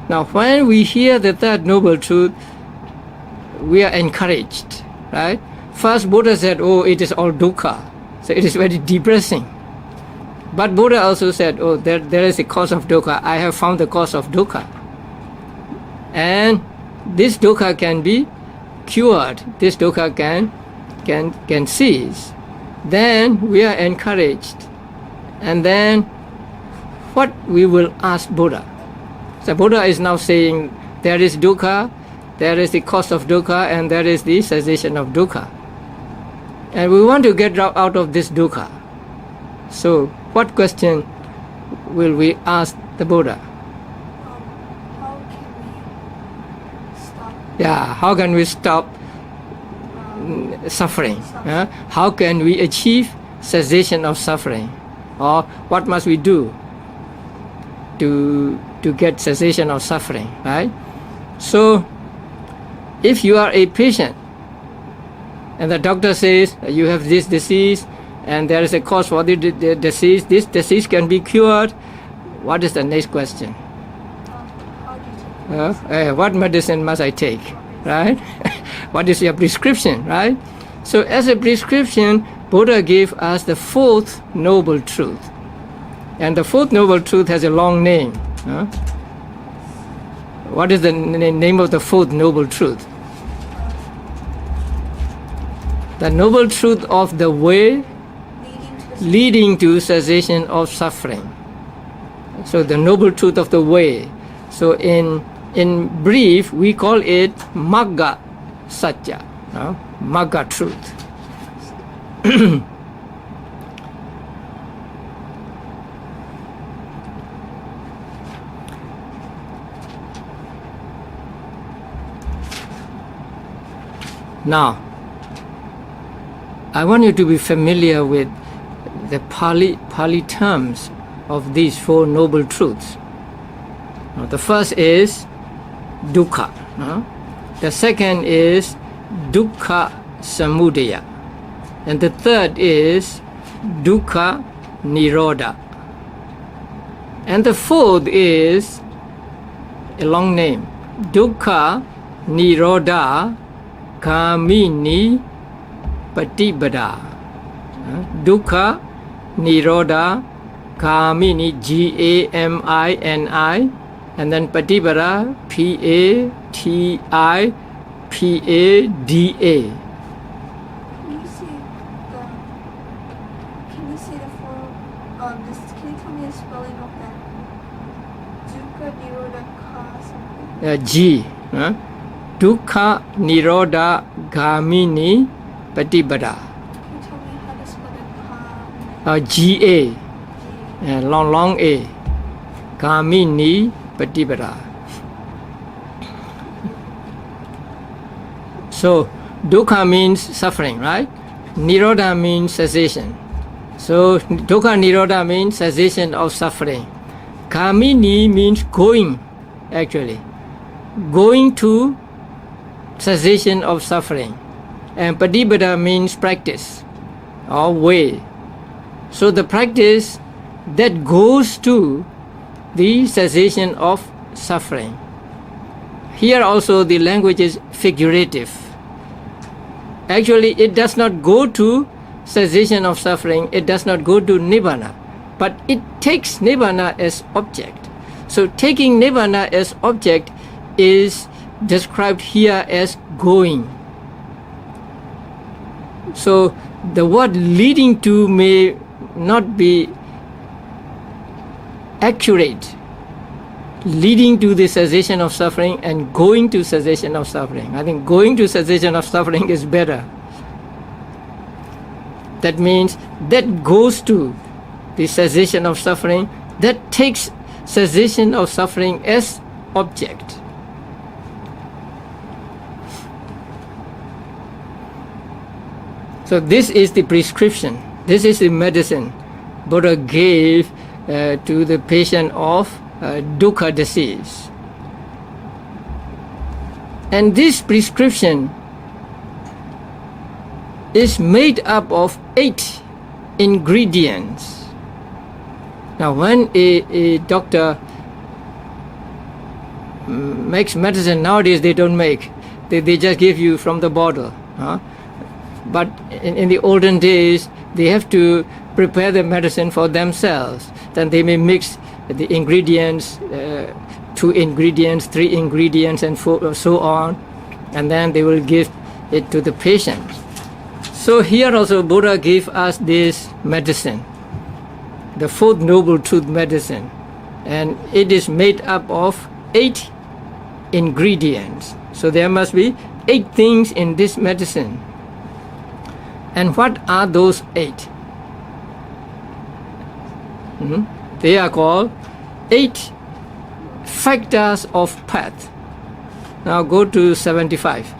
Now, when we hear the third noble truth, we are encouraged, right? First, Buddha said, oh, it is all dukkha. So it is very depressing. But Buddha also said, oh, there is a cause of dukkha. I have found the cause of dukkha. And this dukkha can be cured. This dukkha can cease. Then we are encouraged. And then what we will ask Buddha? So Buddha is now saying there is dukkha, there is the cause of dukkha, and there is the cessation of dukkha. And we want to get out of this dukkha. So what question will we ask the Buddha? How can we stop? Yeah, how can we stop suffering? How can we achieve cessation of suffering? Or what must we do to get cessation of suffering, right? So if you are a patient and the doctor says you have this disease and there is a cause for the disease, this disease can be cured, what is the next question? How do you take What medicine must I take, right? What is your prescription, right? So as a prescription, Buddha gave us the fourth noble truth. And the fourth noble truth has a long name. What is the name of the fourth noble truth? The noble truth of the way leading to cessation of suffering. So the noble truth of the way. So in brief, we call it Magga Satya, Magga truth. Now, I want you to be familiar with the Pali terms of these four noble truths. Now, the first is dukkha. The second is dukkha samudaya. And the third is dukkha nirodha. And the fourth is a long name, dukkha nirodha gamini patipada. Dukkha nirodha gamini, Gamini, and then patipada, Patipada. Can you say the full? Can you tell me the spelling of that? Dukkha nirodha ka something. G. Dukkha nirodha gamini patipada. Can you tell me how to spell the ka? Ga. Long A. Gamini patipada. So dukkha means suffering, right? Nirodha means cessation. So dukkha nirodha means cessation of suffering. Gamini means going, actually. Going to cessation of suffering. And patipada means practice or way. So the practice that goes to the cessation of suffering. Here also the language is figurative. Actually, it does not go to cessation of suffering, it does not go to Nibbana, but it takes Nibbana as object. So taking Nibbana as object is described here as going. So the word leading to may not be accurate. Leading to the cessation of suffering and going to cessation of suffering. I think going to cessation of suffering is better. That means that goes to the cessation of suffering, that takes cessation of suffering as object. So this is the prescription, this is the medicine Buddha gave to the patient of dukkha disease. And this prescription is made up of 8 ingredients. Now when a doctor makes medicine nowadays, they don't make. They just give you from the bottle. But in the olden days, they have to prepare the medicine for themselves. Then they may mix the ingredients, 2 ingredients, 3 ingredients, and so on. And then they will give it to the patient. So here also Buddha gave us this medicine, the 4th Noble Truth medicine. And it is made up of 8 ingredients. So there must be 8 things in this medicine. And what are those 8? They are called 8 factors of path. Now go to 75.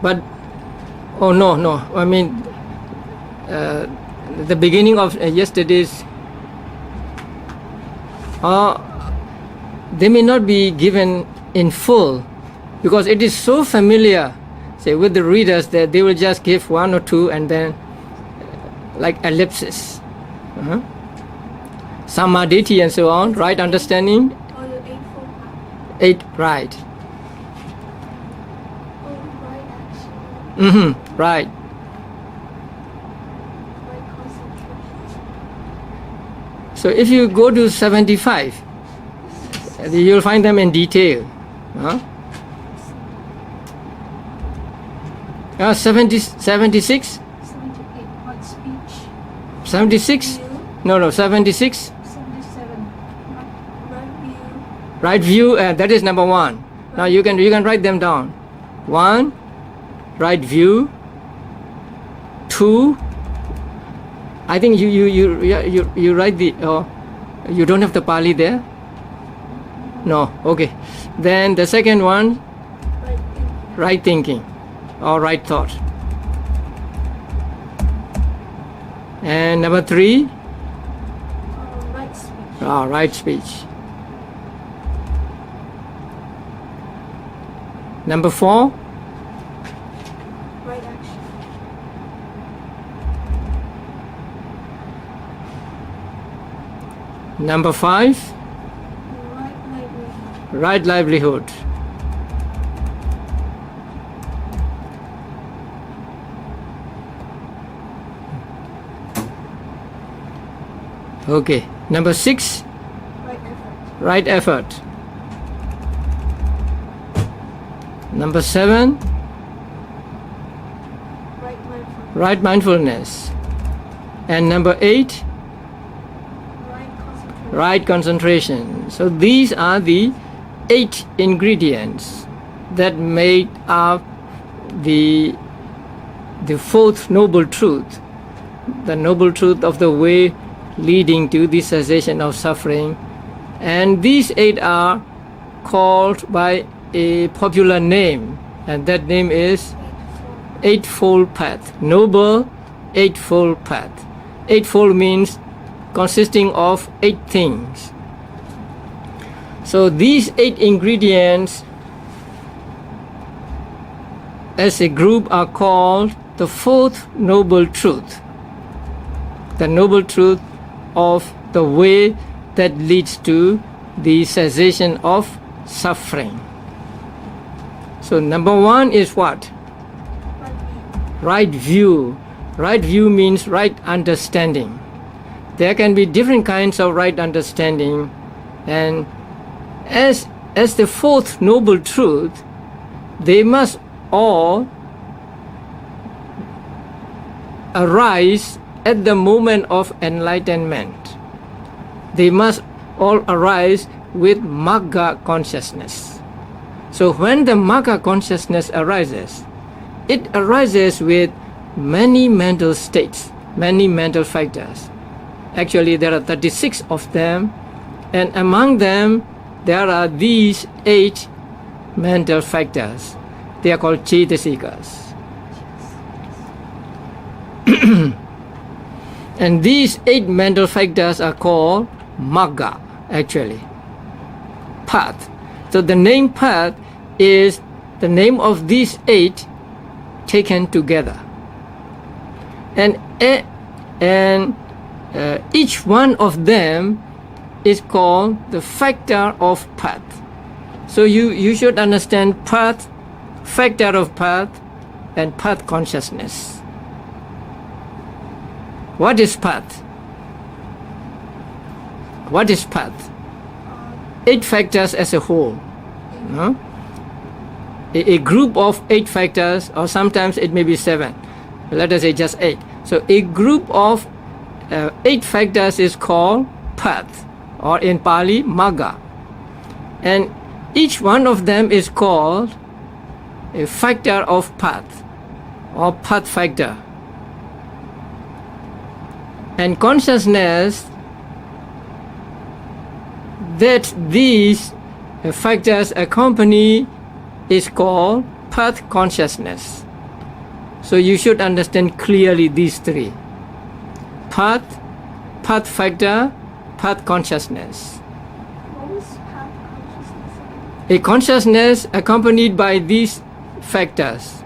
But, oh no, I mean, the beginning of yesterday's, they may not be given in full because it is so familiar, say, with the readers that they will just give 1 or 2 and then like ellipsis. Samadhi and so on, right understanding? Oh, the eightfold path. 8, right. Oh, right action. Right. Right concentration. So if you go to 75, you'll find them in detail. 76? 78. Right speech. 76? View. No, 76. 77. Right view. Right view, that is number 1. Now you can write them down. 1, right view. 2, I think you write the, you don't have the pali there? No, okay. Then the second one, right thinking or right thought. And number 3, Right speech. right speech. Number 4, Right action. number 5, Right livelihood. right livelihood. Okay, number 6, Right effort. right effort. Number 7, Right mindfulness. right mindfulness. And number 8, Right concentration. right concentration. So these are the 8 ingredients that made up the 4th noble truth, the noble truth of the way leading to the cessation of suffering. And these 8 are called by a popular name, and that name is Eightfold Path, Noble Eightfold Path. Eightfold means consisting of 8 things. So these 8 ingredients as a group are called the 4th noble truth, the noble truth of the way that leads to the cessation of suffering. So number 1 is what? Right view. Right view. Right view means right understanding. There can be different kinds of right understanding, and as the 4th noble truth, they must all arise at the moment of enlightenment. They must all arise with Magga consciousness. So when the Magga consciousness arises, it arises with many mental states, many mental factors. Actually, there are 36 of them, and among them, there are these 8 mental factors. They are called cetasikas. And these 8 mental factors are called Magga, actually. Path. So the name path is the name of these 8 taken together. And each one of them is called the factor of path. So you should understand path, factor of path, and path consciousness. What is path? What is path? 8 factors as a whole. No? A group of 8 factors, or sometimes it may be 7. Let us say just 8. So a group of 8 factors is called path, or in Pali, magga. And each one of them is called a factor of path, or path factor. And consciousness that these factors accompany is called path consciousness. So you should understand clearly these 3. Path, path factor, path consciousness. What was path consciousness again? A consciousness accompanied by these factors.